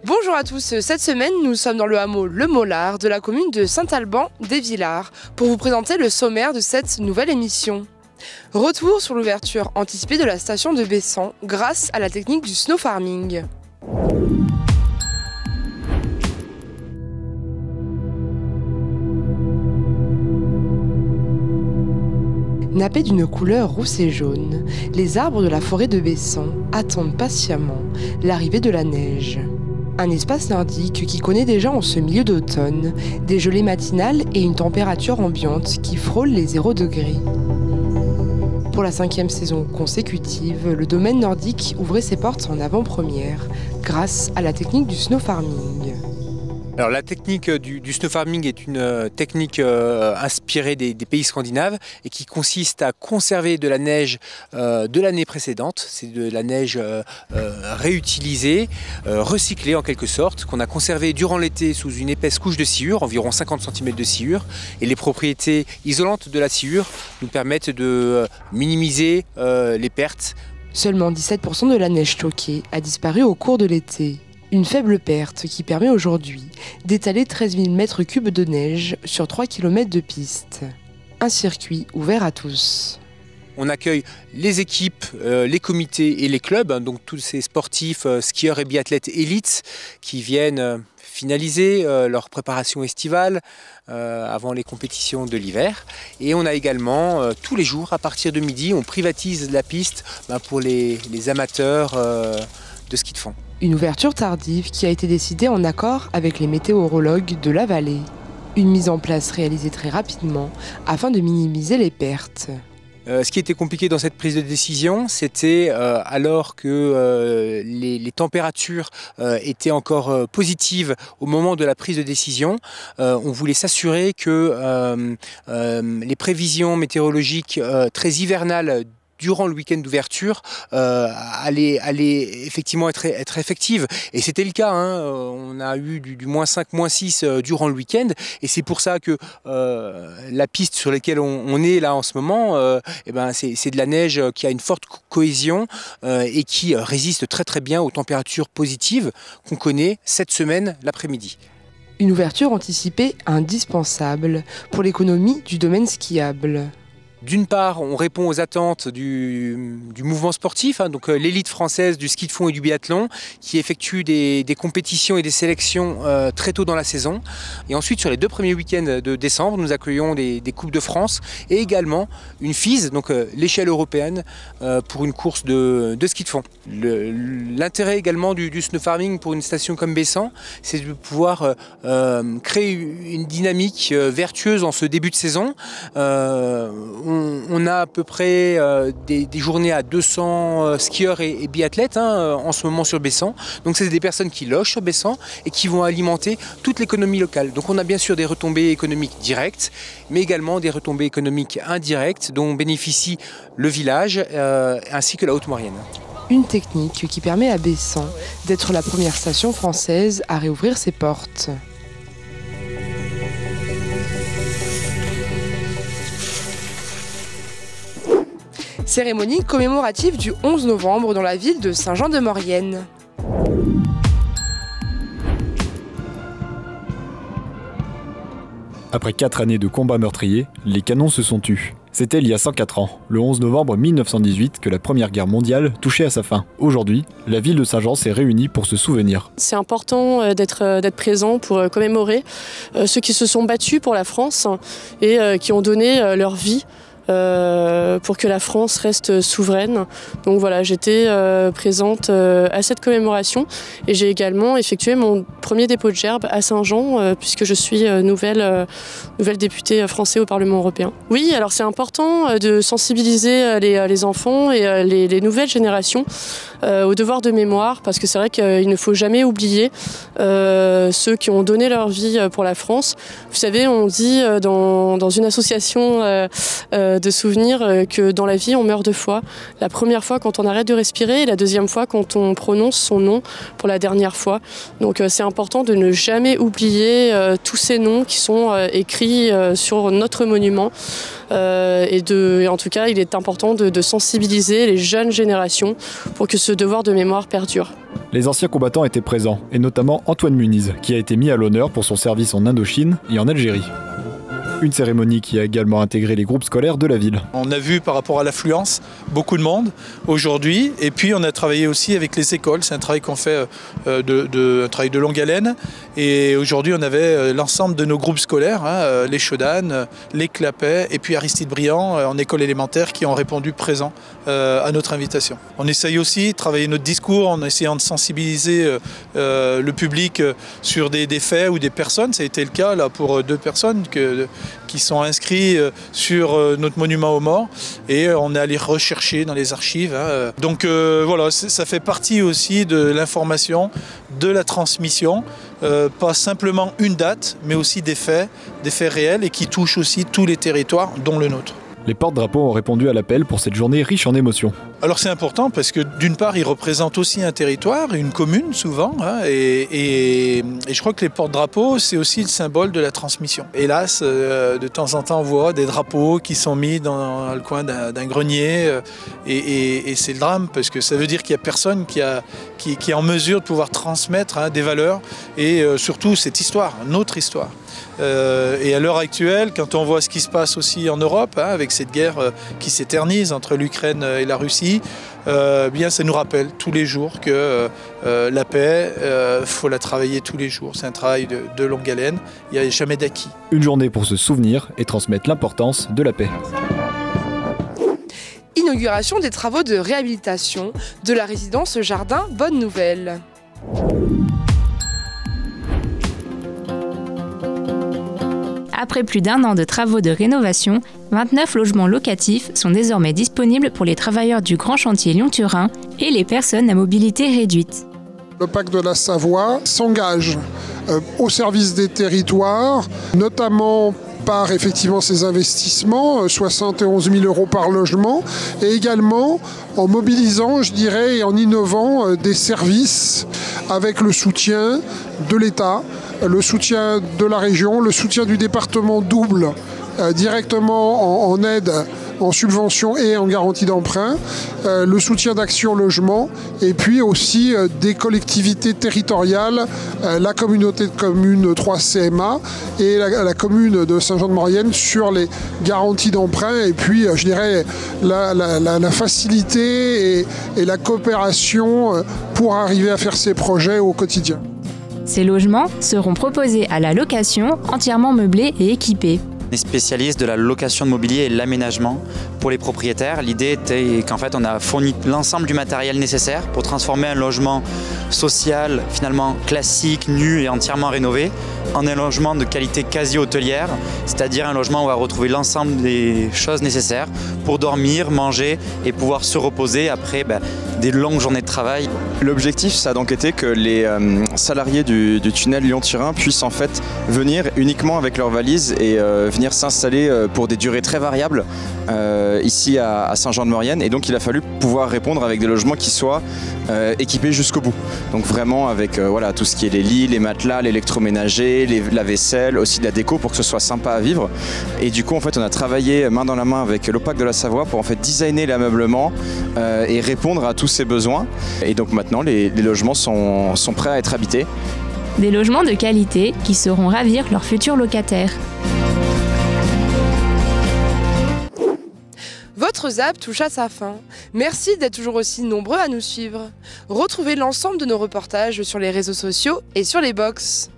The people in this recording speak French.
Bonjour à tous, cette semaine nous sommes dans le hameau Le Mollard de la commune de Saint-Alban-des-Villars pour vous présenter le sommaire de cette nouvelle émission. Retour sur l'ouverture anticipée de la station de Bessan grâce à la technique du snow farming. Nappés d'une couleur rousse et jaune, les arbres de la forêt de Bessan attendent patiemment l'arrivée de la neige. Un espace nordique qui connaît déjà en ce milieu d'automne des gelées matinales et une température ambiante qui frôle les 0 degrés. Pour la 5e saison consécutive, le domaine nordique ouvrait ses portes en avant-première grâce à la technique du snow farming. Alors, la technique du snow farming est une technique inspirée des pays scandinaves et qui consiste à conserver de la neige de l'année précédente. C'est de la neige réutilisée, recyclée en quelque sorte, qu'on a conservée durant l'été sous une épaisse couche de sciure, environ 50 cm de sciure. Et les propriétés isolantes de la sciure nous permettent de minimiser les pertes. Seulement 17% de la neige stockée a disparu au cours de l'été. Une faible perte qui permet aujourd'hui d'étaler 13 000 m3 de neige sur 3 km de piste. Un circuit ouvert à tous. On accueille les équipes, les comités et les clubs, donc tous ces sportifs, skieurs et biathlètes élites qui viennent finaliser leur préparation estivale avant les compétitions de l'hiver. Et on a également tous les jours à partir de midi, on privatise la piste pour les amateurs de ski de fond. Une ouverture tardive qui a été décidée en accord avec les météorologues de la vallée. Une mise en place réalisée très rapidement afin de minimiser les pertes. Ce qui était compliqué dans cette prise de décision, c'était alors que les températures étaient encore positives au moment de la prise de décision, on voulait s'assurer que les prévisions météorologiques très hivernales durant le week-end d'ouverture, allait effectivement être effective. Et c'était le cas, hein. On a eu du -5, -6 durant le week-end. Et c'est pour ça que la piste sur laquelle on est là en ce moment, c'est de la neige qui a une forte cohésion et qui résiste très très bien aux températures positives qu'on connaît cette semaine l'après-midi. Une ouverture anticipée indispensable pour l'économie du domaine skiable. D'une part, on répond aux attentes du mouvement sportif, donc l'élite française du ski de fond et du biathlon, qui effectue des compétitions et des sélections très tôt dans la saison. Et ensuite, sur les 2 premiers week-ends de décembre, nous accueillons des Coupes de France et également une FIS, donc l'échelle européenne, pour une course de ski de fond. L'intérêt également du snow farming pour une station comme Bessan, c'est de pouvoir créer une dynamique vertueuse en ce début de saison. On a à peu près des journées à 200 skieurs et biathlètes en ce moment sur Bessan. Donc c'est des personnes qui logent sur Bessan et qui vont alimenter toute l'économie locale. Donc on a bien sûr des retombées économiques directes, mais également des retombées économiques indirectes dont bénéficie le village ainsi que la Haute-Maurienne. Une technique qui permet à Bessan d'être la première station française à réouvrir ses portes. Cérémonie commémorative du 11 novembre dans la ville de Saint-Jean-de-Maurienne. Après 4 années de combats meurtriers, les canons se sont tus. C'était il y a 104 ans, le 11 novembre 1918, que la Première Guerre mondiale touchait à sa fin. Aujourd'hui, la ville de Saint-Jean s'est réunie pour se souvenir. C'est important d'être présent pour commémorer ceux qui se sont battus pour la France et qui ont donné leur vie pour que la France reste souveraine. Donc voilà, j'étais présente à cette commémoration et j'ai également effectué mon premier dépôt de gerbe à Saint-Jean puisque je suis nouvelle députée française au Parlement européen. Oui, alors c'est important de sensibiliser les enfants et les nouvelles générations au devoir de mémoire parce que c'est vrai qu'il ne faut jamais oublier ceux qui ont donné leur vie pour la France. Vous savez, on dit dans une association de souvenir que dans la vie, on meurt 2 fois. La première fois quand on arrête de respirer et la deuxième fois quand on prononce son nom pour la dernière fois. Donc c'est important de ne jamais oublier tous ces noms qui sont écrits sur notre monument. Et en tout cas, il est important de sensibiliser les jeunes générations pour que ce devoir de mémoire perdure. Les anciens combattants étaient présents, et notamment Antoine Muniz, qui a été mis à l'honneur pour son service en Indochine et en Algérie. Une cérémonie qui a également intégré les groupes scolaires de la ville. On a vu par rapport à l'affluence beaucoup de monde aujourd'hui, et puis on a travaillé aussi avec les écoles. C'est un travail qu'on fait, un travail de longue haleine, et aujourd'hui on avait l'ensemble de nos groupes scolaires, les Chaudanes, les Clapet et puis Aristide Briand en école élémentaire qui ont répondu présent à notre invitation. On essaye aussi de travailler notre discours en essayant de sensibiliser le public sur des faits ou des personnes. Ça a été le cas là pour 2 personnes qui sont inscrits sur notre monument aux morts, et on est allé rechercher dans les archives. Donc voilà, ça fait partie aussi de l'information, de la transmission, pas simplement une date, mais aussi des faits réels et qui touchent aussi tous les territoires, dont le nôtre. Les porte-drapeaux ont répondu à l'appel pour cette journée riche en émotions. Alors c'est important parce que d'une part, ils représentent aussi un territoire, une commune souvent, et je crois que les porte-drapeaux, c'est aussi le symbole de la transmission. Hélas, de temps en temps, on voit des drapeaux qui sont mis dans le coin d'un grenier, et c'est le drame parce que ça veut dire qu'il n'y a personne qui est en mesure de pouvoir transmettre des valeurs et surtout cette histoire, notre histoire. Et à l'heure actuelle, quand on voit ce qui se passe aussi en Europe, avec cette guerre qui s'éternise entre l'Ukraine et la Russie, bien ça nous rappelle tous les jours que la paix, faut la travailler tous les jours. C'est un travail de longue haleine, il n'y a jamais d'acquis. Une journée pour se souvenir et transmettre l'importance de la paix. Inauguration des travaux de réhabilitation de la résidence Jardin Bonne Nouvelle. Après plus d'1 an de travaux de rénovation, 29 logements locatifs sont désormais disponibles pour les travailleurs du Grand Chantier Lyon-Turin et les personnes à mobilité réduite. Le pacte de la Savoie s'engage au service des territoires, notamment par effectivement ces investissements, 71 000 € par logement, et également en mobilisant, je dirais, et en innovant des services avec le soutien de l'État, le soutien de la région, le soutien du département double directement en aide, en subvention et en garantie d'emprunt, le soutien d'Action Logement, et puis aussi des collectivités territoriales, la communauté de communes 3CMA et la commune de Saint-Jean-de-Maurienne sur les garanties d'emprunt, et puis je dirais la facilité et la coopération pour arriver à faire ces projets au quotidien. Ces logements seront proposés à la location, entièrement meublés et équipés. On est spécialiste de la location de mobilier et l'aménagement pour les propriétaires. L'idée était qu'en fait on a fourni l'ensemble du matériel nécessaire pour transformer un logement social finalement classique, nu et entièrement rénové en un logement de qualité quasi hôtelière, c'est-à-dire un logement où on va retrouver l'ensemble des choses nécessaires pour dormir, manger et pouvoir se reposer après des longues journées de travail. L'objectif, ça a donc été que les salariés du tunnel Lyon-Turin puissent en fait venir uniquement avec leurs valises et venir s'installer pour des durées très variables ici à Saint-Jean-de-Maurienne, et donc il a fallu pouvoir répondre avec des logements qui soient équipés jusqu'au bout. Donc vraiment avec voilà, tout ce qui est les lits, les matelas, l'électroménager, la vaisselle, aussi de la déco pour que ce soit sympa à vivre. Et du coup en fait on a travaillé main dans la main avec le pacte de la Savoie pour en fait designer l'ameublement et répondre à tous ces besoins. Et donc maintenant les logements sont prêts à être habités. Des logements de qualité qui sauront ravir leurs futurs locataires. Votre ZAP touche à sa fin. Merci d'être toujours aussi nombreux à nous suivre. Retrouvez l'ensemble de nos reportages sur les réseaux sociaux et sur les box.